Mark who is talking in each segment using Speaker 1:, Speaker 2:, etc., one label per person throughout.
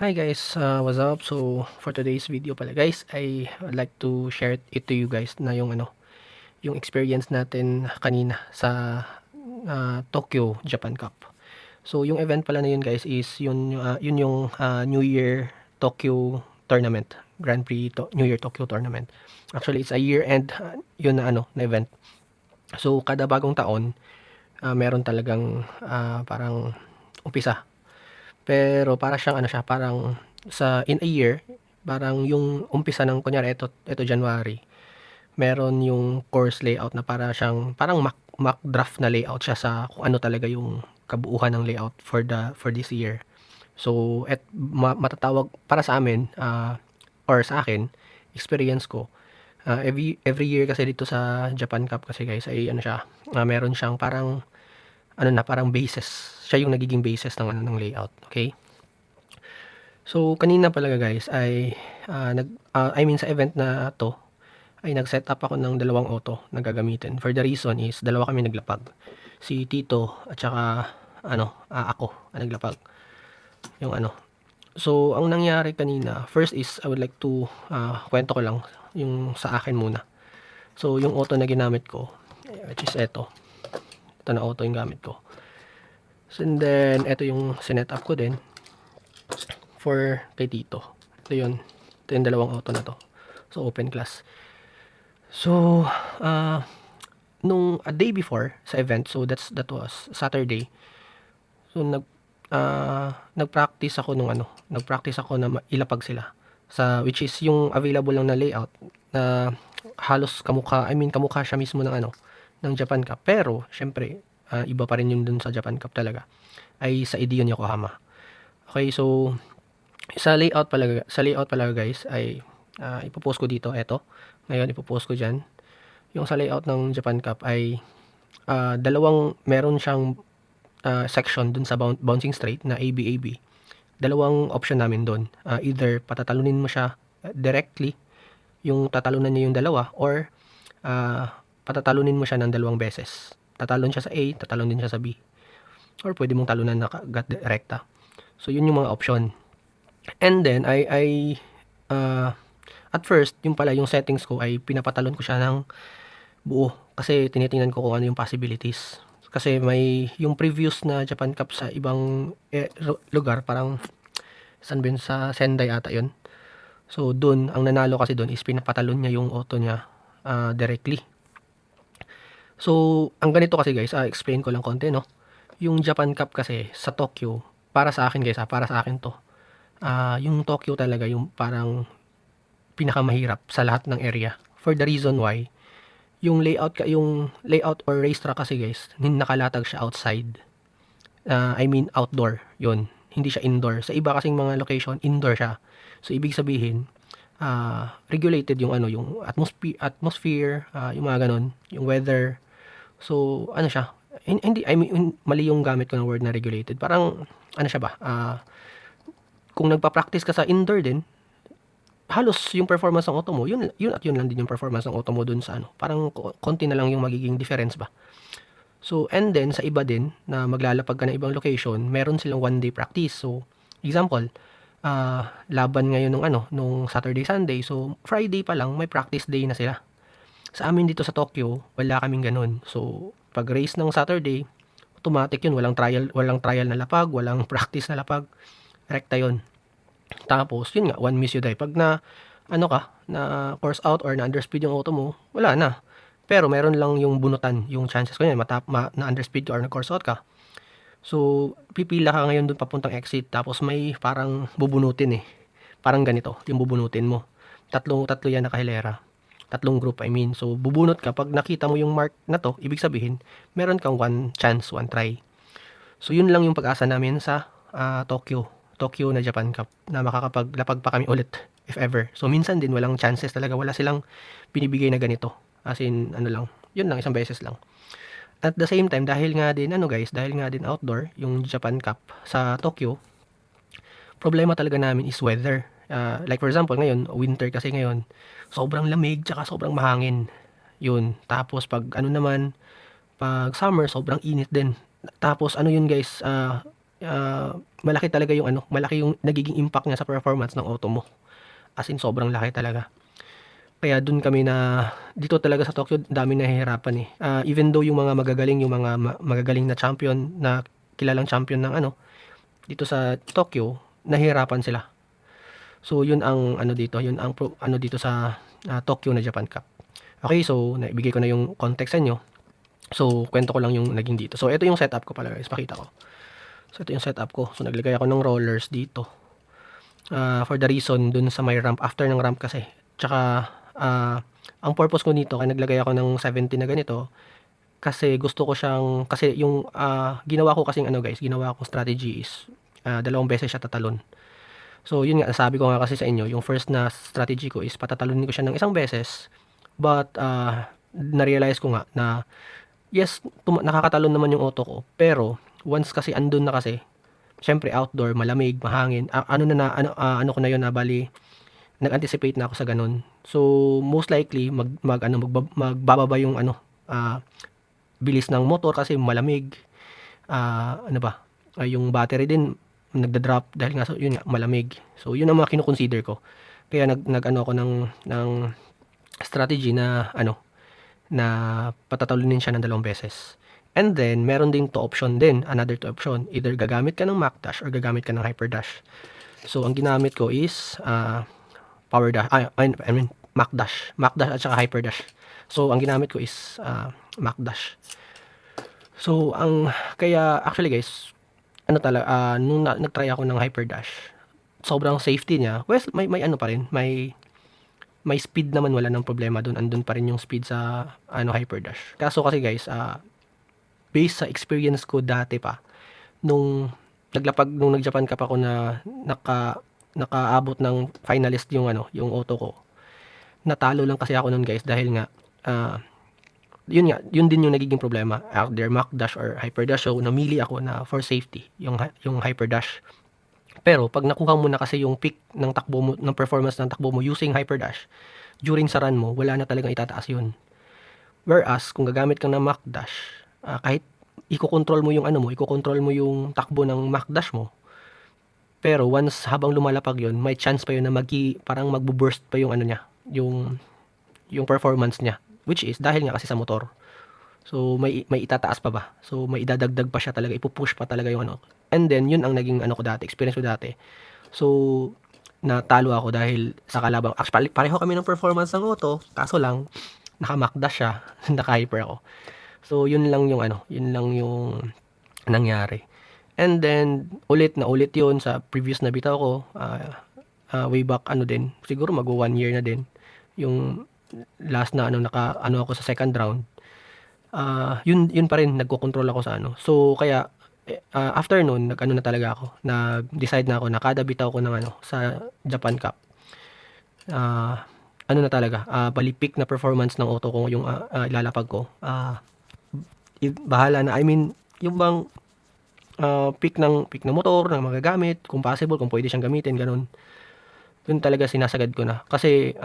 Speaker 1: Hi guys, what's up? So for today's video pala guys, I would like to share it to you guys na yung experience natin kanina sa Tokyo Japan Cup. So yung event pala na yun guys is yun yung New Year Tokyo Tournament, New Year Tokyo Tournament. Actually, it's a year end yun na event. So kada bagong taon, meron talagang parang umpisa. Pero para siyang parang in a year, parang yung umpisa ng kunyari eto January, meron yung course layout na para siyang parang mock draft na layout siya sa kung ano talaga yung kabuuhan ng layout for this year. So matatawag para sa amin, or sa akin, experience ko, every year kasi dito sa Japan Cup kasi guys ay siya, meron siyang parang parang basis. Siya yung nagiging basis ng layout, okay? So kanina pala guys ay sa event na 'to ay nag-set up ako ng dalawang auto na gagamitin. For the reason is dalawa kami naglapag. Si Tito at saka ako ang naglapag. Yung So ang nangyari kanina, first is I would like to kuwento ko lang yung sa akin muna. So yung auto na ginamit ko, which is eto. Ito na auto yung gamit ko. So, and then eto yung sinet up ko din for kay Tito. Ito yun. Ito yung dalawang auto na to. So open class. So nung a day before sa event, so that was Saturday. So nag-practice ako nag-practice ako na ilapag sila sa which is yung available lang na layout na halos kamukha siya mismo ng Japan Cup. Pero syempre, iba pa rin yung dun sa Japan Cup talaga. Ay sa Edion Yokohama. Okay, so sa layout pala guys ay ipopost ko dito eto. Ngayon ipopost ko diyan. Yung sa layout ng Japan Cup ay meron siyang section dun sa bouncing straight na AB-AB. Dalawang option namin doon. Either patatalunin mo siya directly, yung tatalunan niya yung dalawa, or patatalunin mo siya ng dalawang beses. Tatalon siya sa A, tatalon din siya sa B. Or pwede mong talunan na kagat direkta. So yun yung mga option. And then at first, yung settings ko ay pinapatalon ko siya ng buo kasi tinitingnan ko kung ano yung possibilities. Kasi may yung previous na Japan Cup sa ibang lugar, parang saan ba yun, sa Sendai ata yun. So dun, ang nanalo kasi dun is pinapatalon niya yung auto niya directly. So ang ganito kasi guys, explain ko lang konti, no. Yung Japan Cup kasi sa Tokyo, para sa akin guys, para sa akin to, yung Tokyo talaga yung parang pinakamahirap sa lahat ng area. For the reason why, yung layout or racetrack kasi guys, nakalatag siya outside. Outdoor, yun. Hindi siya indoor. Sa iba kasing mga location, indoor siya. So ibig sabihin, regulated yung yung atmosphere, yung mga ganun, yung weather. So siya, hindi, mali yung gamit ko ng word na regulated. Parang siya ba? Kung nagpa-practice ka sa indoor din, halos yung performance ng auto mo, yun at yun lang din yung performance ng auto mo dun sa parang konti na lang yung magiging difference ba. So, and then sa iba din na maglalapag ka ng ibang location, meron silang one day practice. So, example, laban ngayon nung Saturday, Sunday. So, Friday pa lang may practice day na sila. Sa amin dito sa Tokyo, wala kaming ganun. So, pag race ng Saturday, automatic yun, walang trial na lapag, walang practice na lapag. Rekta yun. Tapos, yun nga, one miss you die. Pag na course out or na underspeed yung auto mo, wala na. Pero meron lang yung bunutan, yung chances ko yan, na underspeed ka or na course out ka. So, pipila ka ngayon dun papuntang exit, tapos may parang bubunutin eh. Parang ganito, yung bubunutin mo. Tatlo yan nakahilera. Tatlong group, I mean. So, bubunot ka. Pag nakita mo yung mark na to, ibig sabihin, meron kang one chance, one try. So, yun lang yung pag-asa namin sa Tokyo na Japan Cup, na makakapaglapag pa kami ulit, if ever. So, minsan din, walang chances talaga. Wala silang binibigay na ganito. As in, yun lang, isang beses lang. At the same time, dahil nga din outdoor, yung Japan Cup sa Tokyo, problema talaga namin is weather. Like for example, ngayon, winter kasi ngayon, sobrang lamig, tsaka sobrang mahangin. Yun. Tapos pag summer, sobrang init din. Tapos yun guys, malaki talaga yung ano, malaki yung nagiging impact niya sa performance ng auto mo. As in sobrang laki talaga. Kaya dun kami na dito talaga sa Tokyo daming nahihirapan, eh. Even though yung mga magagaling, yung mga magagaling na champion, na kilalang champion ng ano, dito sa Tokyo, nahihirapan sila. So yun ang ano dito, yun ang ano dito sa Tokyo na Japan Cup. Okay, so naibigay ko na yung context sa inyo. So kwento ko lang yung naging dito. So ito yung setup ko pala guys, pakita ko. So ito yung setup ko. So naglagay ako ng rollers dito. For the reason dun sa may ramp, after ng ramp kasi. Tsaka ang purpose ko dito, kaya naglagay ako ng 70 na ganito, kasi gusto ko siyang, kasi yung ginawa ko kasing ano guys, ginawa ko strategy is dalawang beses siya tatalon. So yun nga, sabi ko nga kasi sa inyo, yung first na strategy ko is patatalunin ko siya ng isang beses, but na-realize ko nga na yes, nakakatalon naman yung auto ko, pero once kasi andun na kasi, syempre outdoor, malamig, mahangin, ano ko na yun na bali, nag-anticipate na ako sa ganun. So most likely magbababa yung ano, bilis ng motor kasi malamig. Ano ba? Yung battery din nagda-drop dahil nga yun nga malamig. So yun ang mga kino-consider ko. Kaya nag-ano ako ng strategy na ano, na patatalunin siya ng 2 beses. And then meron ding another two option. Either gagamit ka ng Mach Dash or gagamit ka ng Hyper Dash. So ang ginamit ko is Power Dash, I mean Mach Dash at saka Hyper Dash. So ang ginamit ko is Mach Dash. So kaya actually guys, ano talaga, nung nag-try ako ng Hyper Dash, sobrang safety niya. Well, may ano pa rin, may speed naman, wala ng problema doon. Andun pa rin yung speed sa ano Hyper Dash. Kaso kasi guys, based sa experience ko dati pa, nung nag-Japan Cup ako na nakaabot ng finalist yung ano, yung auto ko. Natalo lang kasi ako noon guys dahil nga yun din yung nagiging problema. Either Mach Dash or Hyper Dash. So namili ako na for safety yung Hyper Dash. Pero pag nakuha mo na kasi yung peak ng takbo mo, ng performance ng takbo mo using Hyper Dash, during sa run mo, wala na talagang itataas yun. Whereas kung gagamit ka ng Mach Dash, kahit iko-control mo yung ano mo, iko-control mo yung takbo ng Mach Dash mo, pero once habang lumalapag yun, may chance pa yun na parang magbo-burst pa yung ano niya, yung performance niya, which is dahil nga kasi sa motor. So may itataas pa ba? So may idadagdag pa siya talaga, ipupush pa talaga yung ano. And then yun ang naging ano ko dati, experience ko dati. So natalo ako dahil sa kalabang. Actually pareho kami ng performance ng auto, kaso lang naka-Mach Dash siya, naka-hyper ako. So yun lang yung ano, yun lang yung nangyari. And then ulit yun sa previous na bitaw ko, way back ano din, siguro mag-1 year na din. Yung last na ano ako sa second round. Yun pa rin, nagko-control ako sa ano. So kaya after noon, nag-ano na talaga ako, nag-decide na ako na kada bitaw ko ng ano sa Japan Cup, ano na talaga, balipik na performance ng auto ko yung ilalapag ko. Bahala na, I mean, yung bang pick ng motor na magagamit, kung possible, kung pwede siyang gamitin, ganun. Yun talaga sinasagad ko na. Kasi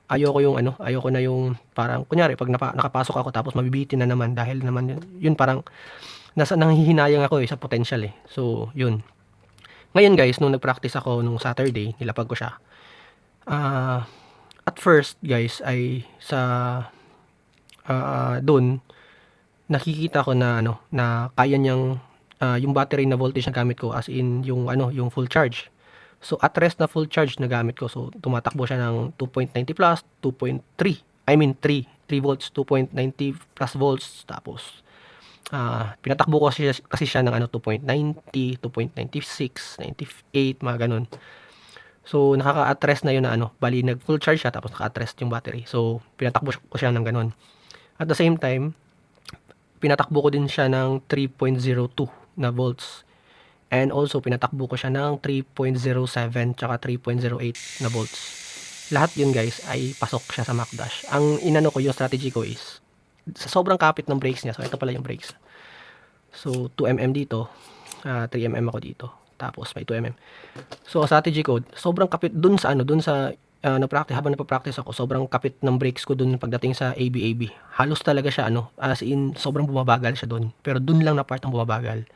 Speaker 1: ayoko na yung parang, kunyari, pag nakapasok ako tapos mabibitin na naman dahil naman yun parang nanghihinayang ako sa potential eh. So, yun. Ngayon guys, nung nag-practice ako nung Saturday, nilapag ko siya. At first guys, ay sa doon, nakikita ko na na kaya niyang yung battery na voltage na gamit ko, as in yung full charge. So at rest na full charge na gamit ko. So tumatakbo siya ng 2.90 plus, 2.3. I mean 3 volts, 2.90 plus volts. Tapos pinatakbo ko kasi siya ng 2.90, 2.96, 98, mga ganun. So nakaka-at rest na yun na bali nag full charge siya tapos naka-at rest yung battery. So pinatakbo ko siya ng ganun. At the same time, pinatakbo ko din siya ng 3.02 na volts. And also, pinatakbo ko siya ng 3.07 tsaka 3.08 na volts. Lahat yun guys ay pasok siya sa Mach Dash. Ang inano ko, yung strategy ko is, sa sobrang kapit ng brakes niya, so ito pala yung brakes. So 2mm dito, 3mm ako dito. Tapos may 2mm. So ang strategy ko, sobrang kapit dun sa habang napapractice ako, sobrang kapit ng brakes ko dun pagdating sa ABAB. Halos talaga siya as in sobrang bumabagal siya dun. Pero dun lang na part ang bumabagal.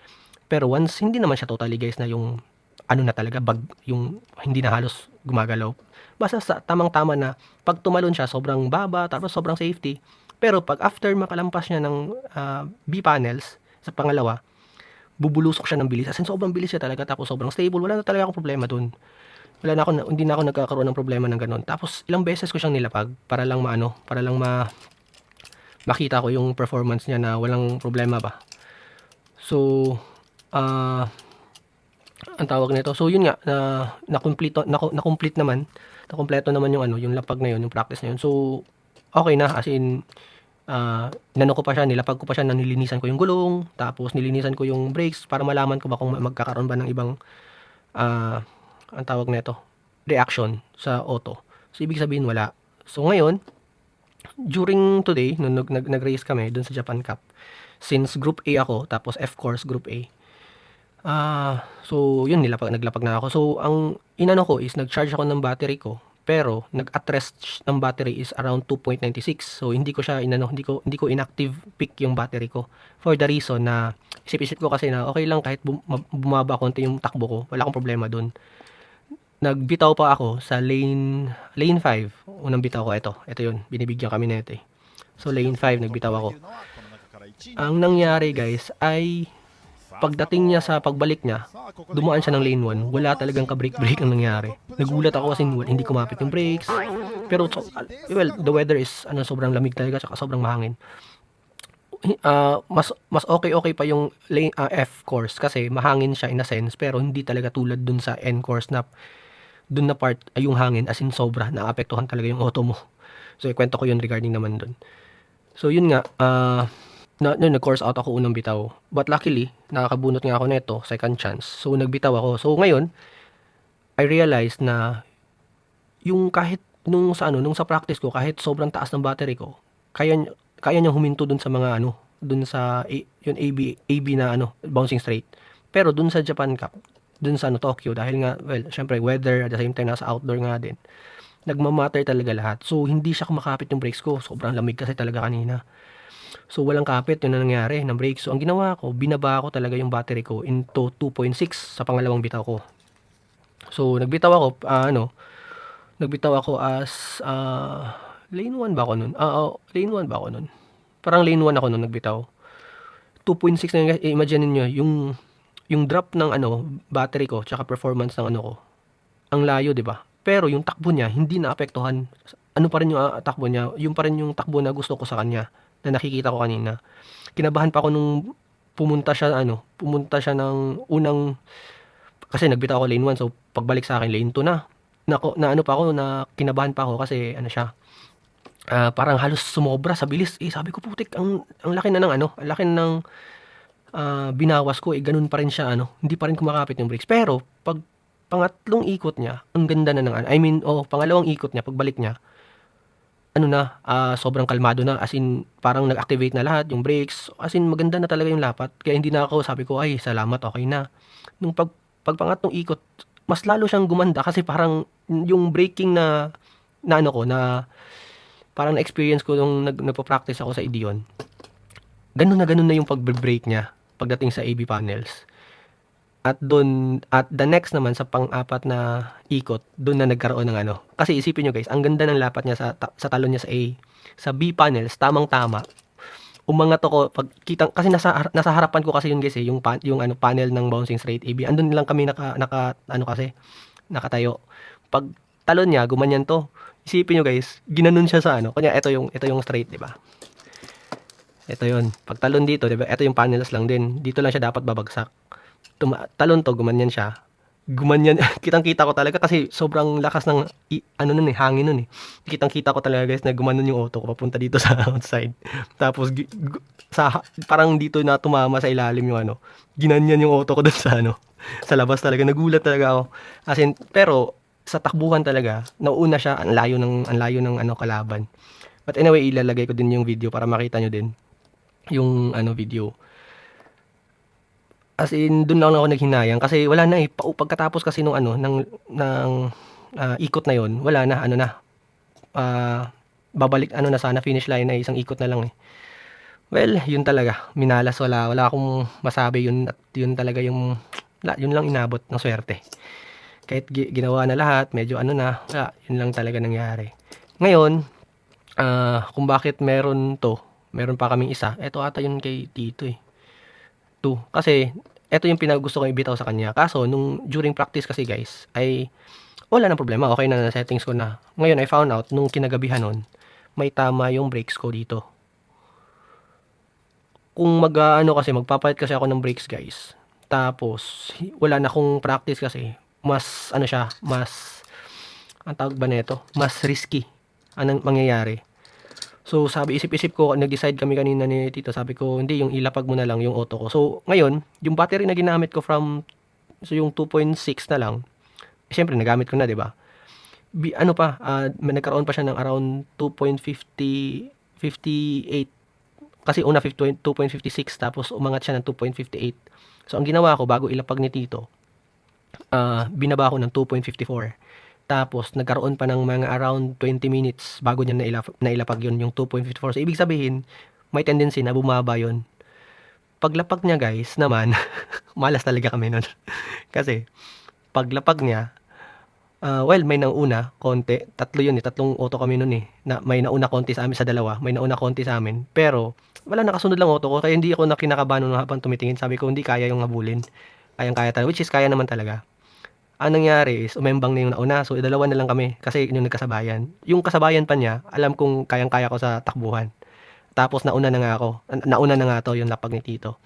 Speaker 1: Pero once hindi naman siya totally guys na yung ano na talaga yung hindi na halos gumagalaw. Basta sa tamang-tama na pag tumalon siya sobrang baba tapos sobrang safety. Pero pag after makalampas niya ng B panels sa pangalawa, bubulusok siya ng bilis. As in, sobrang bilis siya talaga tapos sobrang stable. Wala na talaga akong problema dun. Hindi na ako nagkakaroon ng problema ng ganun. Tapos ilang beses ko siyang nilapag para lang makita ko yung performance niya na walang problema ba. So, ang tawag nito. So, yun nga, nakumpleto naman yung yung lapag na yun, yung practice na yun. So, okay na, as in, inano ko pa siya, nilapag ko pa siya, nilinisan ko yung gulong, tapos nilinisan ko yung brakes para malaman ko ba kung magkakaroon ba ng ibang, ang tawag nito, reaction sa auto. So, ibig sabihin wala. So, ngayon, during today, nung nag-race kami dun sa Japan Cup, since Group A ako, tapos F course Group A, so yun naglapag na ako. So ang inano ko is nag-charge ako ng battery ko, pero nag-at rest ng battery is around 2.96. So hindi ko inactive pick yung battery ko for the reason na isip-isip ko kasi na okay lang kahit bumaba konti yung takbo ko, wala akong problema dun. Nagbitaw pa ako sa lane 5. Unang bitaw ko ito yun, binibigyan kami nito eh. So lane 5 nagbitaw ako. Ang nangyari guys ay pagdating niya sa pagbalik niya, dumaan siya ng lane 1, wala talagang ka-brake ang nangyari. Nagulat ako kasi hindi kumapit yung brakes. Pero the weather is sobrang lamig talaga saka sobrang mahangin. Mas okay pa yung lane F course kasi mahangin siya in a sense pero hindi talaga tulad dun sa N course na dun na part ay yung hangin as in sobra, naapektuhan talaga yung auto mo. So ikwento ko yun regarding naman dun. So yun nga, nag-course out ako unang bitaw. But luckily, nakakabunot nga ako nito, second chance. So nagbitaw ako. So ngayon, I realized na yung kahit nung sa practice ko, kahit sobrang taas ng battery ko, kaya niya huminto dun sa mga dun sa yung AB na bouncing straight. Pero dun sa Japan Cup, dun sa Tokyo, dahil nga, well, syempre weather, at the same time nasa outdoor nga din, nagmamatter talaga lahat. So hindi siya kumakapit yung brakes ko. Sobrang lamig kasi talaga kanina. So walang kapit, yun na nangyari ng brakes. So ang ginawa ko, binaba ko talaga yung battery ko into 2.6 sa pangalawang bitaw ko. So nagbitaw ako as lane 1 ba ako nun? Lane 1 ba ako nun? Parang lane 1 ako nun nagbitaw. 2.6 na imagine niyo yung drop ng battery ko tsaka performance ng ko. Ang layo, 'di ba? Pero yung takbo niya hindi naapektuhan. Ano pa rin yung takbo niya? Yung pa rin yung takbo na gusto ko sa kanya na nakikita ko kanina. Kinabahan pa ako nung pumunta siya ng unang, kasi nagbitaw ako lane 1, so pagbalik sa akin lane 2 na. Kinabahan pa ako kasi parang halos sumobra sa bilis. Sabi ko putik, ang laki na ng ang laki na ng binawas ko, ganun pa rin siya hindi pa rin kumakapit yung brakes. Pero pag pangatlong ikot niya, ang ganda na ng pangalawang ikot niya, pagbalik niya, sobrang kalmado na, as in parang nag-activate na lahat yung brakes, as in maganda na talaga yung lapat. Kaya hindi na ako, sabi ko ay salamat, okay na. Nung pagpangatlong ikot, mas lalo siyang gumanda kasi parang yung braking na parang na-experience ko nung nagpo-practice ako sa Ideon. Ganun na yung pag-brake niya pagdating sa AB panels. At the next naman sa pang-apat na ikot, doon na nagkaroon ng Kasi isipin nyo guys, ang ganda ng lapat niya sa talon niya sa A. Sa B panels, tamang-tama. Umangat ako kasi nasa harapan ko kasi yun guys yung panel ng bouncing straight AB. Andun lang kami nakatayo. Pag talon niya, gumanyan to. Isipin nyo guys, ginanon siya sa kanya ito yung straight, di ba? Ito yun. Pag talon dito, di ba? Ito yung panels lang din. Dito lang siya dapat babagsak. Talon to, gumanyan siya. Kitang-kita ko talaga kasi sobrang lakas ng hangin nun eh. Kitang-kita ko talaga guys na gumanon yung auto ko papunta dito sa outside. Tapos parang dito na tumama sa ilalim yung ginanyan yung auto ko dun sa sa labas talaga. Nagulat talaga ako. As in, pero sa takbuhan talaga, nauna siya, ang layo ng kalaban. But anyway, ilalagay ko din yung video para makita nyo din yung video. As in, dun lang ako naghinayang kasi wala na eh. Pagkatapos kasi nung ikot na yon, wala na, babalik na sana, finish line na isang ikot na lang eh. Well, yun talaga, minalas, wala akong masabi, yun at yun talaga yung yun lang inabot ng swerte. Kahit ginawa na lahat, medyo ano na, wala, yun lang talaga nangyari. Ngayon, kung bakit meron pa kaming isa, eto ata yun kay Tito eh. 2. Kasi, eto yung pinakagusto kong ibitaw sa kanya. Kaso, during practice kasi guys, ay wala nang problema. Okay na settings ko na. Ngayon, I found out, nung kinagabihan nun, may tama yung brakes ko dito. Kung magpapalit kasi ako ng brakes guys. Tapos, wala na akong practice kasi. Mas, ang tawag ba nito? Mas risky. Anong mangyayari? So, isip-isip ko, nag-decide kami kanina ni Tito, sabi ko, hindi, yung ilapag mo na lang yung auto ko. So, ngayon, yung battery na ginamit ko yung 2.6 na lang, siyempre, nagamit ko na, di ba? Nagkaroon pa siya ng around 2.58. Kasi una, 2.56, tapos umangat siya ng 2.58. So, ang ginawa ko, bago ilapag ni Tito, binaba ko ng 2.54. Tapos, nagkaroon pa ng mga around 20 minutes bago niya nailapag yun, yung 2.54. So, ibig sabihin, may tendency na bumaba yun. Paglapag niya, guys, naman, malas talaga kami nun. Kasi, paglapag niya, may nauna, konti. Tatlong auto kami nun eh. May nauna konti sa amin sa dalawa. May nauna konti sa amin. Pero, wala, nakasunod lang auto ko. Kaya hindi ako kinakabahan nung habang tumitingin. Sabi ko, hindi kaya yung habulin. Kayang-kaya talaga. Which is, kaya naman talaga. Ang nangyari is, umembang na yung nauna. So, dalawa na lang kami. Kasi yung nagkasabayan. Yung kasabayan pa niya, alam kong kayang-kaya ko sa takbuhan. Tapos, nauna na nga ako. Nauna na nga to, yung lapag ni Tito.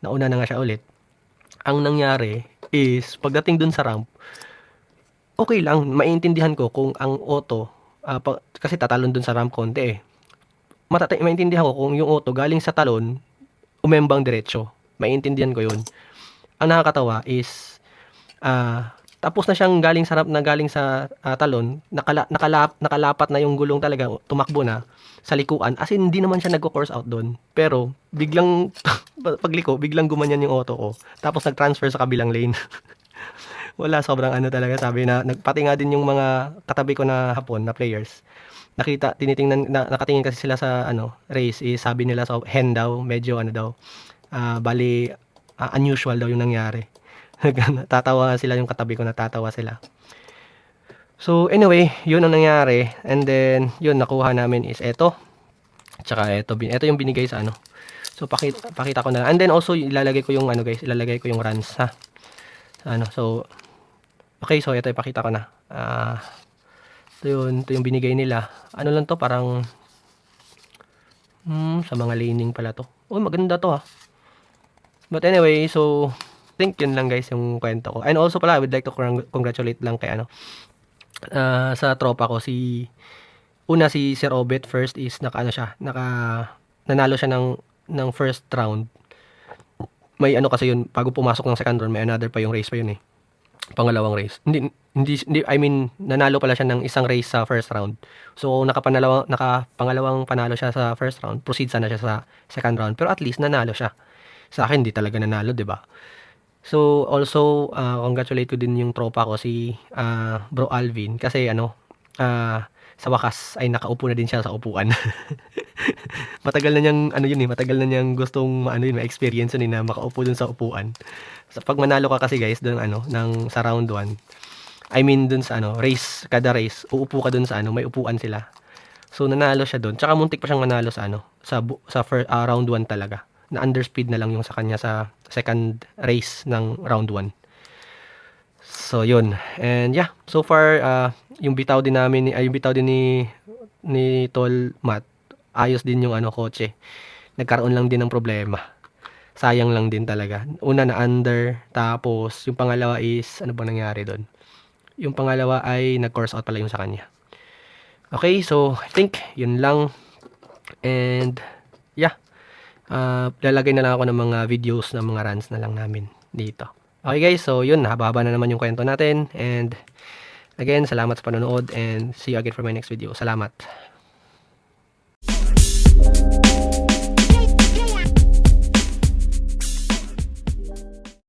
Speaker 1: Nauna na nga siya ulit. Ang nangyari is, pagdating dun sa ramp, okay lang, maintindihan ko kung ang auto, kasi tatalon dun sa ramp konti eh. Maintindihan ko kung yung auto galing sa talon, umembang diretso. Maintindihan ko yun. Ang nakakatawa is, tapos na siyang galing sa ramp na galing sa talon, nakalapat na yung gulong talaga, tumakbo na sa likuan. As in, hindi naman siya nag-course out doon. Pero, biglang, pagliko, biglang gumanyan yung auto ko. Tapos nag-transfer sa kabilang lane. Wala, sobrang talaga, sabi na, pati nga din yung mga katabi ko na hapon, na players. Nakatingin kasi sila sa, race, sabi nila sa hen daw, medyo daw, bali, unusual daw yung nangyari. Tatawa sila yung katabi ko, natatawa sila. So, anyway, yun ang nangyari. And then, yun, nakuha namin is eto. Tsaka eto yung binigay sa So, pakita ko na lang. And then, also, ilalagay ko yung guys, ilalagay ko yung runs, ha. So, okay, so, ito, ipakita ko na. Ito yung binigay nila. Ano lang to, parang, sa mga laning pala to. Oh, maganda to, ha. But anyway, so, think yun lang guys yung kwento ko. And also pala, I would like to congratulate lang kay sa tropa ko, si Sir Obet. First is nanalo siya ng first round. May kasi yun, bago pumasok ng second round, may another pa yung race pa yun eh. Pangalawang race. Hindi, I mean, nanalo pala siya ng isang race sa first round. So, nakapangalawang panalo siya sa first round, proceed sana siya sa second round. Pero at least nanalo siya. Sa akin, hindi talaga nanalo, 'di ba? So, also, congratulate ko din yung tropa ko, si Bro Alvin. Kasi sa wakas ay nakaupo na din siya sa upuan. Matagal na niyang matagal na niyang gustong ma-experience yun na makaupo dun sa upuan. So, pag manalo ka kasi guys dun sa round 1, I mean dun sa race, kada race, uupo ka dun sa may upuan sila. So, nanalo siya dun. Tsaka muntik pa siyang manalo sa sa round 1 talaga. Na underspeed na lang yung sa kanya sa second race ng round 1. So, yun. And yeah, so far, yung bitaw din ni Tol Matt, ayos din yung kotse. Nagkaroon lang din ng problema. Sayang lang din talaga. Una na under, tapos yung pangalawa is, ano ba nangyari doon? Yung pangalawa ay nag-course out pala yung sa kanya. Okay, so I think yun lang. And yeah, lalagay na lang ako ng mga videos ng mga runs na lang namin dito. Okay guys, so yun, haba-haba na naman yung kwento natin. And again, salamat sa panonood and see you again for my next video. Salamat.